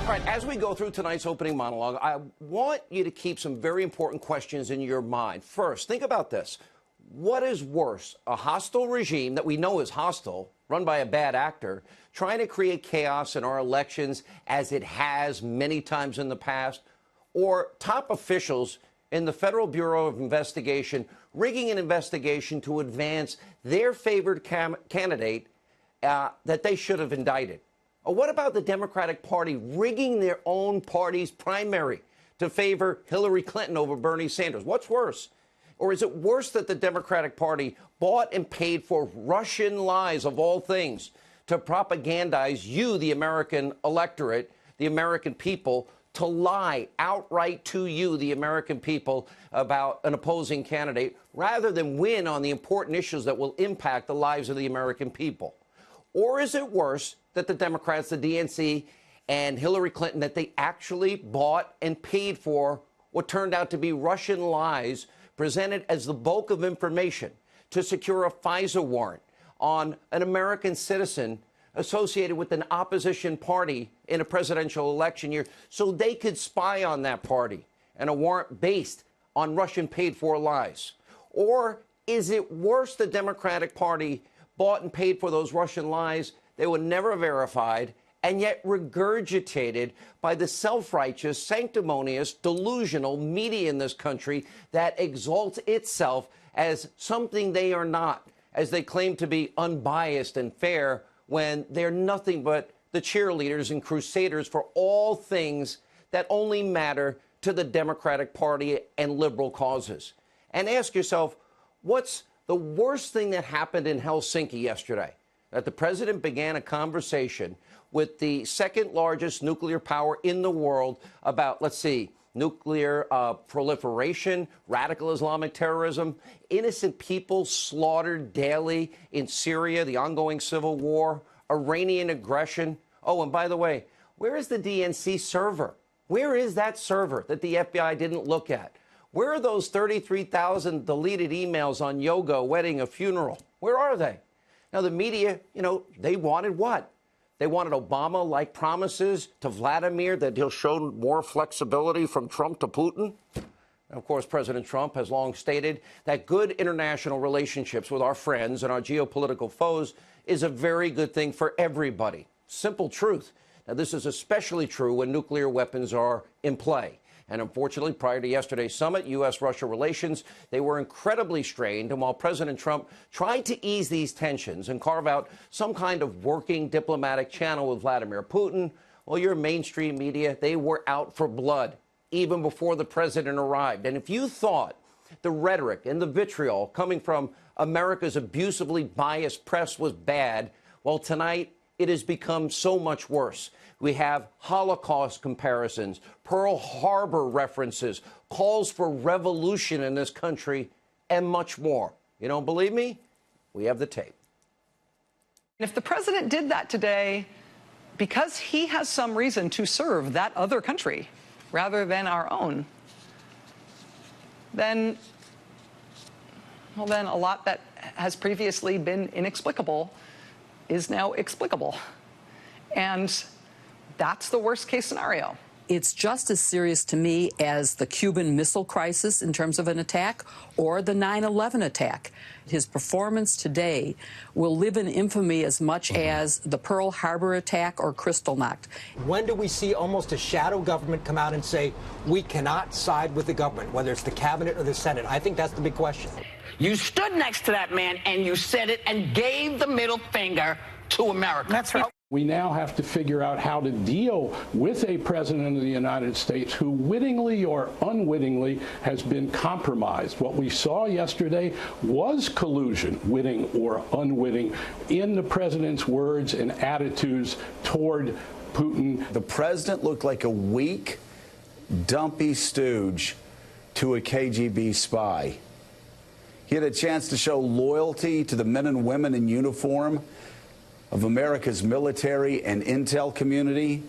All right, as we go through tonight's opening monologue, I want you to keep some very important questions in your mind. First, think about this. What is worse, a hostile regime that we know is hostile, run by a bad actor, trying to create chaos in our elections as it has many times in the past, or top officials in the Federal Bureau of Investigation rigging an investigation to advance their favored candidate that they should have indicted? Or what about the Democratic Party rigging their own party's primary to favor Hillary Clinton over Bernie Sanders? What's worse? Or is it worse that the Democratic Party bought and paid for Russian lies, of all things, to propagandize you, the American electorate, the American people, to lie outright to you, the American people, about an opposing candidate, rather than win on the important issues that will impact the lives of the American people? Or is it worse that the Democrats, the DNC, and Hillary Clinton, that they actually bought and paid for what turned out to be Russian lies presented as the bulk of information to secure a FISA warrant on an American citizen associated with an opposition party in a presidential election year so they could spy on that party, and a warrant based on Russian paid-for lies? Or is it worse the Democratic Party bought and paid for those Russian lies they were never verified and yet regurgitated by the self-righteous, sanctimonious, delusional media in this country that exalts itself as something they are not, as they claim to be unbiased and fair when they're nothing but the cheerleaders and crusaders for all things that only matter to the Democratic Party and liberal causes? And ask yourself, what's the worst thing that happened in Helsinki yesterday? That the president began a conversation with the second largest nuclear power in the world about, let's see, nuclear proliferation, radical Islamic terrorism, innocent people slaughtered daily in Syria, the ongoing civil war, Iranian aggression. Oh, and by the way, where is the DNC server? Where is that server that the FBI didn't look at? Where are those 33,000 deleted emails on yoga, a wedding, a funeral? Where are they? Now, the media, they wanted what? They wanted Obama-like promises to Vladimir that he'll show more flexibility from Trump to Putin. And of course, President Trump has long stated that good international relationships with our friends and our geopolitical foes is a very good thing for everybody. Simple truth. Now, this is especially true when nuclear weapons are in play. And unfortunately, prior to yesterday's summit, U.S.-Russia relations, they were incredibly strained. And while President Trump tried to ease these tensions and carve out some kind of working diplomatic channel with Vladimir Putin, well, your mainstream media, they were out for blood even before the president arrived. And if you thought the rhetoric and the vitriol coming from America's abusively biased press was bad, well, tonight it has become so much worse. We have Holocaust comparisons, Pearl Harbor references, calls for revolution in this country, and much more. You don't believe me? We have the tape. If the president did that today because he has some reason to serve that other country rather than our own, then a lot that has previously been inexplicable is now explicable. And that's the worst case scenario. It's just as serious to me as the Cuban Missile Crisis in terms of an attack or the 9/11 attack. His performance today will live in infamy as much as the Pearl Harbor attack or Kristallnacht. When do we see almost a shadow government come out and say, we cannot side with the government, whether it's the cabinet or the Senate? I think that's the big question. You stood next to that man and you said it and gave the middle finger to America. That's right. We now have to figure out how to deal with a president of the United States who wittingly or unwittingly has been compromised. What we saw yesterday was collusion, witting or unwitting, in the president's words and attitudes toward Putin. The president looked like a weak, dumpy stooge to a KGB spy. He had a chance to show loyalty to the men and women in uniform of America's military and intel community,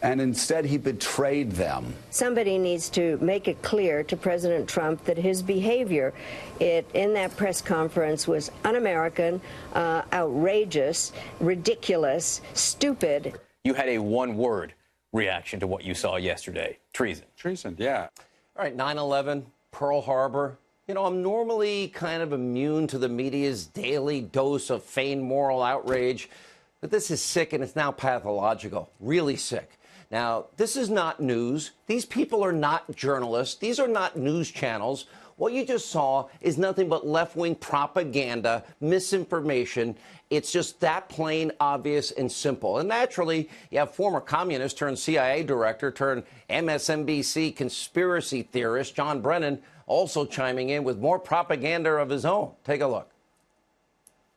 and instead he betrayed them. Somebody needs to make it clear to President Trump that his behavior in that press conference was un-American, outrageous, ridiculous, stupid. You had a one-word reaction to what you saw yesterday? Treason. Treason, yeah. All right, 9/11, Pearl Harbor. You know, I'm normally kind of immune to the media's daily dose of feigned moral outrage, but this is sick and it's now pathological, really sick. Now, this is not news. These people are not journalists. These are not news channels. What you just saw is nothing but left-wing propaganda, misinformation. It's just that plain, obvious, and simple. And naturally, you have former communist turned CIA director turned MSNBC conspiracy theorist John Brennan also chiming in with more propaganda of his own. Take a look.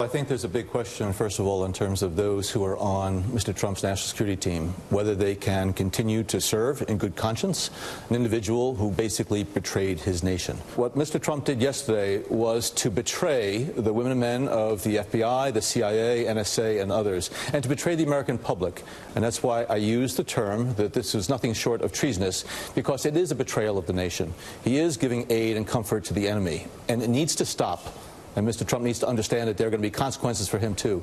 I think there's a big question, first of all, in terms of those who are on Mr. Trump's national security team, whether they can continue to serve in good conscience an individual who basically betrayed his nation. What Mr. Trump did yesterday was to betray the women and men of the FBI, the CIA, NSA, and others, and to betray the American public. And that's why I use the term that this is nothing short of treasonous, because it is a betrayal of the nation. He is giving aid and comfort to the enemy, and it needs to stop. And Mr. Trump needs to understand that there are going to be consequences for him, too.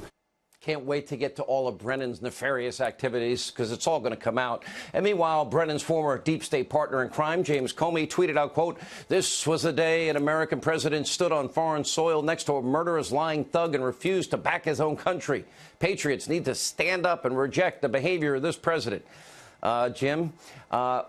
Can't wait to get to all of Brennan's nefarious activities, because it's all going to come out. And meanwhile, Brennan's former deep state partner in crime, James Comey, tweeted out, quote, "This was the day an American president stood on foreign soil next to a murderous lying thug and refused to back his own country. Patriots need to stand up and reject the behavior of this president." Jim,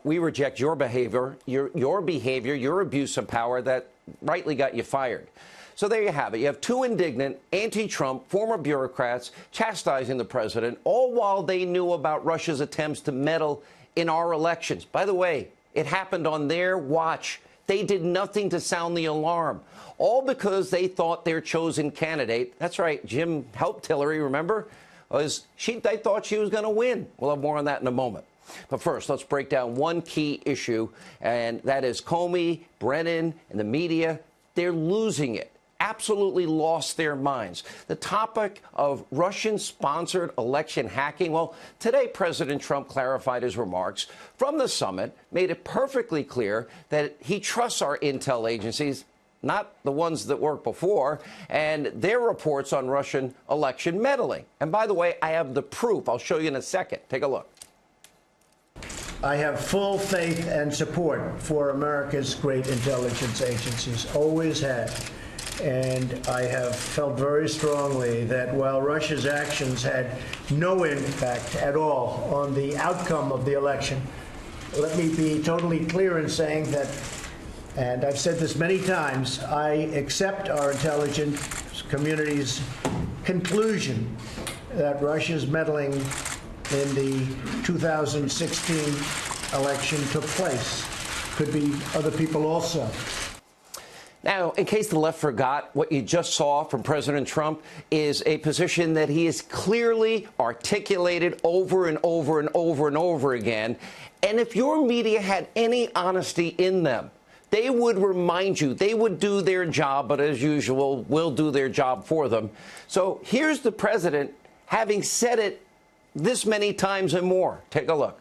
we reject your behavior, your abuse of power that rightly got you fired. So there you have it. You have two indignant, anti-Trump former bureaucrats chastising the president, all while they knew about Russia's attempts to meddle in our elections. By the way, it happened on their watch. They did nothing to sound the alarm, all because they thought their chosen candidate, that's right, Jim helped Hillary, remember? They thought she was going to win. We'll have more on that in a moment. But first, let's break down one key issue, and that is Comey, Brennan, and the media. They're losing it. Absolutely lost their minds. The topic of Russian-sponsored election hacking. Well, today President Trump clarified his remarks from the summit, made it perfectly clear that he trusts our intel agencies, not the ones that worked before, and their reports on Russian election meddling. And by the way, I have the proof. I'll show you in a second. Take a look. I have full faith and support for America's great intelligence agencies, always had. And I have felt very strongly that while Russia's actions had no impact at all on the outcome of the election, let me be totally clear in saying that, and I've said this many times, I accept our intelligence community's conclusion that Russia's meddling in the 2016 election took place. Could be other people also. Now, in case the left forgot, what you just saw from President Trump is a position that he has clearly articulated over and over and over and over again. And if your media had any honesty in them, they would remind you, they would do their job, but as usual, will do their job for them. So here's the president having said it this many times and more. Take a look.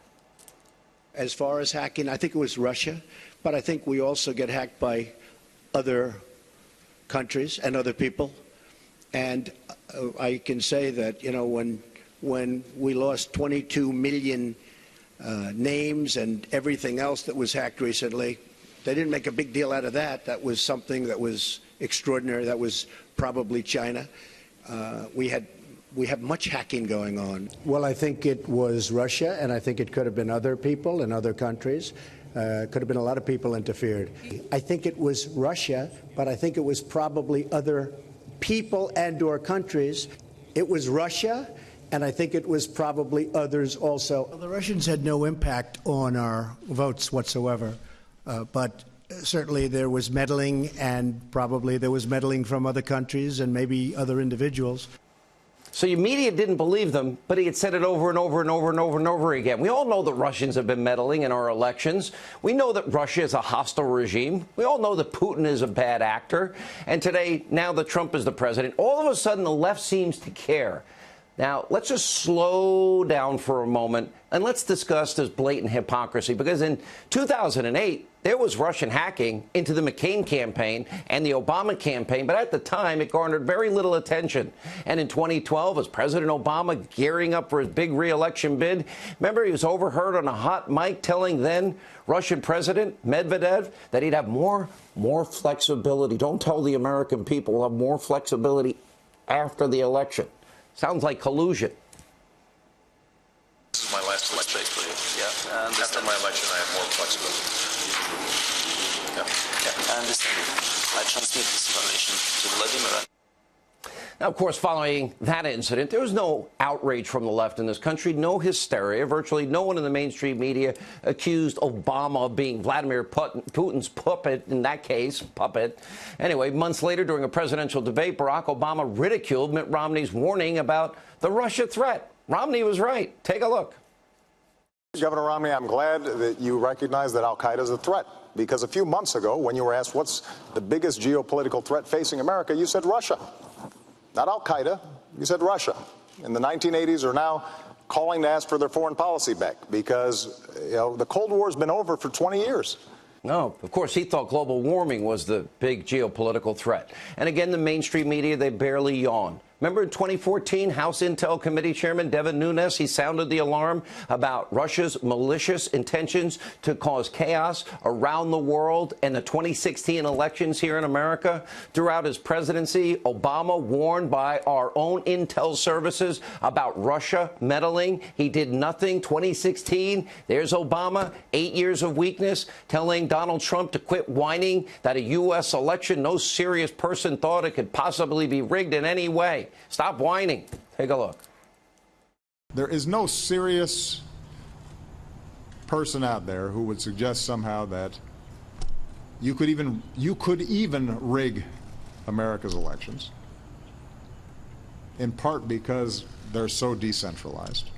As far as hacking, I think it was Russia, but I think we also get hacked by other countries and other people. And I can say that, you know, when we lost 22 million names and everything else that was hacked recently, they didn't make a big deal out of that. That was something that was extraordinary. That was probably China. We have much hacking going on. Well, I think it was Russia, and I think it could have been other people in other countries. Could have been a lot of people interfered. I think it was Russia, but I think it was probably other people and or countries. It was Russia, and I think it was probably others also. Well, the Russians had no impact on our votes whatsoever, but certainly there was meddling, and probably there was meddling from other countries and maybe other individuals. So your media didn't believe them, but he had said it over and over and over and over and over again. We all know that Russians have been meddling in our elections. We know that Russia is a hostile regime. We all know that Putin is a bad actor. And today, now that Trump is the president, all of a sudden the left seems to care. Now, let's just slow down for a moment and let's discuss this blatant hypocrisy, because in 2008, there was Russian hacking into the McCain campaign and the Obama campaign, but at the time, it garnered very little attention. And in 2012, as President Obama gearing up for his big re-election bid, remember he was overheard on a hot mic telling then Russian President Medvedev that he'd have more flexibility. Don't tell the American people, we'll have more flexibility after the election. Sounds like collusion. This is my last election. Yeah. After my election, I have more flexibility. Yeah. I understand. I transmit this information to Vladimir. Now, of course, following that incident, there was no outrage from the left in this country, no hysteria. Virtually no one in the mainstream media accused Obama of being Vladimir Putin's puppet, in that case, puppet. Anyway, months later, during a presidential debate, Barack Obama ridiculed Mitt Romney's warning about the Russia threat. Romney was right. Take a look. Governor Romney, I'm glad that you recognize that al-Qaeda is a threat, because a few months ago, when you were asked what's the biggest geopolitical threat facing America, you said Russia. Not al-Qaeda, you said Russia. In the 1980s are now calling to ask for their foreign policy back because, the Cold War has been over for 20 years. No, of course, he thought global warming was the big geopolitical threat. And again, the mainstream media, they barely yawn. Remember in 2014, House Intel Committee Chairman Devin Nunes, he sounded the alarm about Russia's malicious intentions to cause chaos around the world and the 2016 elections here in America. Throughout his presidency, Obama warned by our own intel services about Russia meddling. He did nothing. 2016, there's Obama, 8 years of weakness, telling Donald Trump to quit whining that a U.S. election, no serious person thought it could possibly be rigged in any way. Stop whining. Take a look. There is no serious person out there who would suggest somehow that you could even rig America's elections, in part because they're so decentralized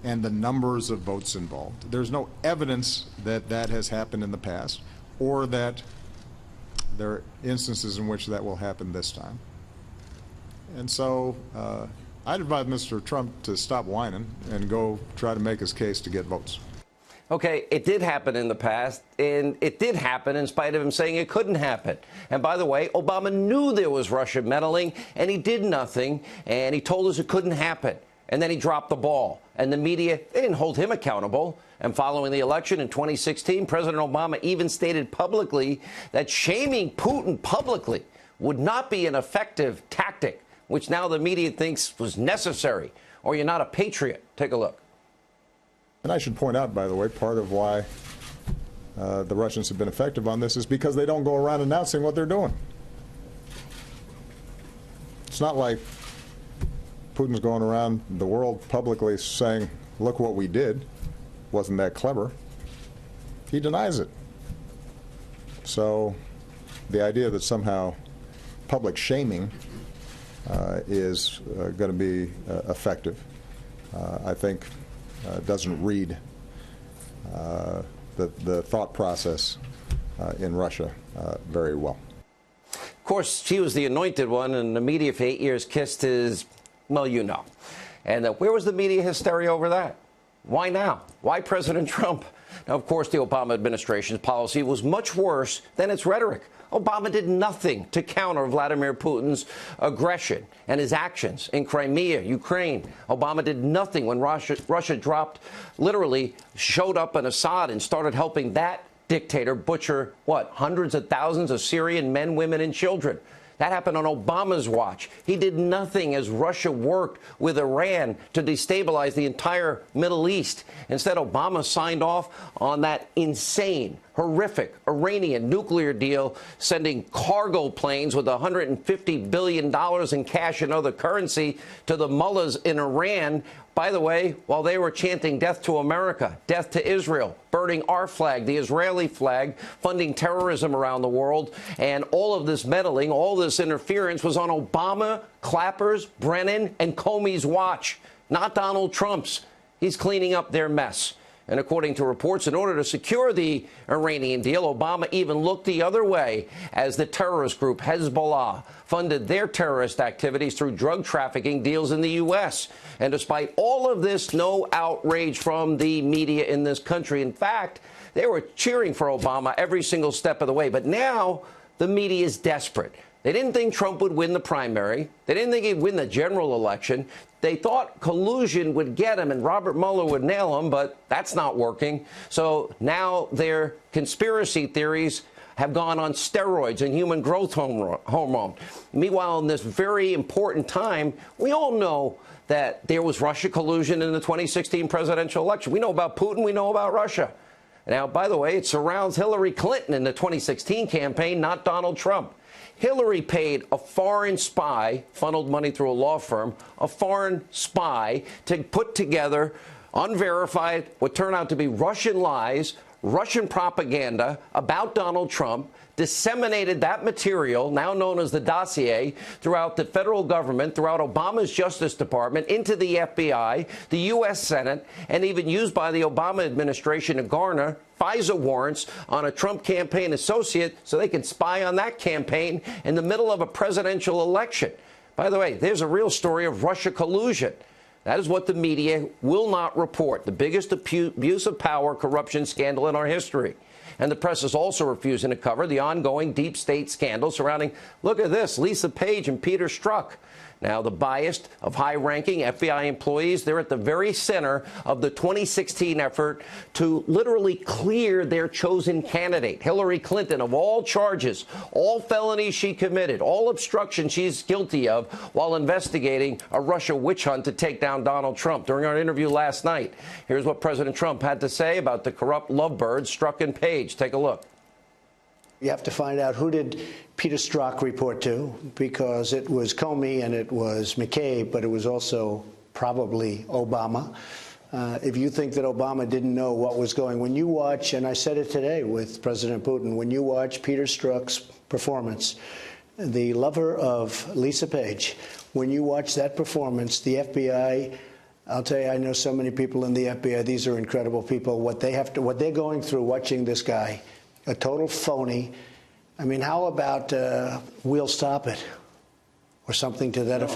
and the numbers of votes involved. There's no evidence that that has happened in the past or that there are instances in which that will happen this time. And so I'd advise Mr. Trump to stop whining and go try to make his case to get votes. Okay, it did happen in the past, and it did happen in spite of him saying it couldn't happen. And by the way, Obama knew there was Russian meddling, and he did nothing, and he told us it couldn't happen. And then he dropped the ball. And the media, they didn't hold him accountable. And following the election in 2016, President Obama even stated publicly that shaming Putin publicly would not be an effective tactic, which now the media thinks was necessary, or you're not a patriot. Take a look. And I should point out, by the way, part of why the Russians have been effective on this is because they don't go around announcing what they're doing. It's not like Putin's going around the world publicly saying, look what we did, wasn't that clever. He denies it. So the idea that somehow public shaming is going to be effective, I think doesn't read the thought process in Russia very well. Of course, she was the anointed one, and the media for 8 years kissed his, well, you know. And where was the media hysteria over that? Why now? Why President Trump? Now, of course, the Obama administration's policy was much worse than its rhetoric. Obama did nothing to counter Vladimir Putin's aggression and his actions in Crimea, Ukraine. Obama did nothing when Russia dropped, literally showed up in Assad and started helping that dictator butcher, hundreds of thousands of Syrian men, women, and children. That happened on Obama's watch. He did nothing as Russia worked with Iran to destabilize the entire Middle East. Instead, Obama signed off on that insane, horrific Iranian nuclear deal, sending cargo planes with $150 billion in cash and other currency to the mullahs in Iran. By the way, while they were chanting death to America, death to Israel, burning our flag, the Israeli flag, funding terrorism around the world, and all of this meddling, all this interference was on Obama, Clapper's, Brennan, and Comey's watch, not Donald Trump's. He's cleaning up their mess. And according to reports, in order to secure the Iranian deal, Obama even looked the other way as the terrorist group Hezbollah funded their terrorist activities through drug trafficking deals in the U.S. And despite all of this, no outrage from the media in this country. In fact, they were cheering for Obama every single step of the way. But now the media is desperate. They didn't think Trump would win the primary. They didn't think he'd win the general election. They thought collusion would get him and Robert Mueller would nail him, but that's not working. So now their conspiracy theories have gone on steroids and human growth hormone. Meanwhile, in this very important time, we all know that there was Russia collusion in the 2016 presidential election. We know about Putin. We know about Russia. Now, by the way, it surrounds Hillary Clinton in the 2016 campaign, not Donald Trump. Hillary paid a foreign spy, funneled money through a law firm, a foreign spy to put together unverified, what turned out to be Russian lies, Russian propaganda about Donald Trump, disseminated that material, now known as the dossier, throughout the federal government, throughout Obama's Justice Department, into the FBI, the U.S. Senate, and even used by the Obama administration to garner FISA warrants on a Trump campaign associate so they could spy on that campaign in the middle of a presidential election. By the way, there's a real story of Russia collusion. That is what the media will not report, the biggest abuse of power corruption scandal in our history. And the press is also refusing to cover the ongoing deep state scandal surrounding, look at this, Lisa Page and Peter Strzok. Now, the bias of high-ranking FBI employees, they're at the very center of the 2016 effort to literally clear their chosen candidate, Hillary Clinton, of all charges, all felonies she committed, all obstruction she's guilty of while investigating a Russia witch hunt to take down Donald Trump. During our interview last night, here's what President Trump had to say about the corrupt lovebirds Strzok and Page. Take a look. You have to find out who did Peter Strzok report to, because it was Comey and it was McCabe, but it was also probably Obama. If you think that Obama didn't know what was going, when you watch, and I said it today with President Putin, when you watch Peter Strzok's performance, the lover of Lisa Page, when you watch that performance, the FBI, I'll tell you, I know so many people in the FBI, these are incredible people, what they're going through watching this guy, a total phony. I mean, how about we'll stop it or something to that effect?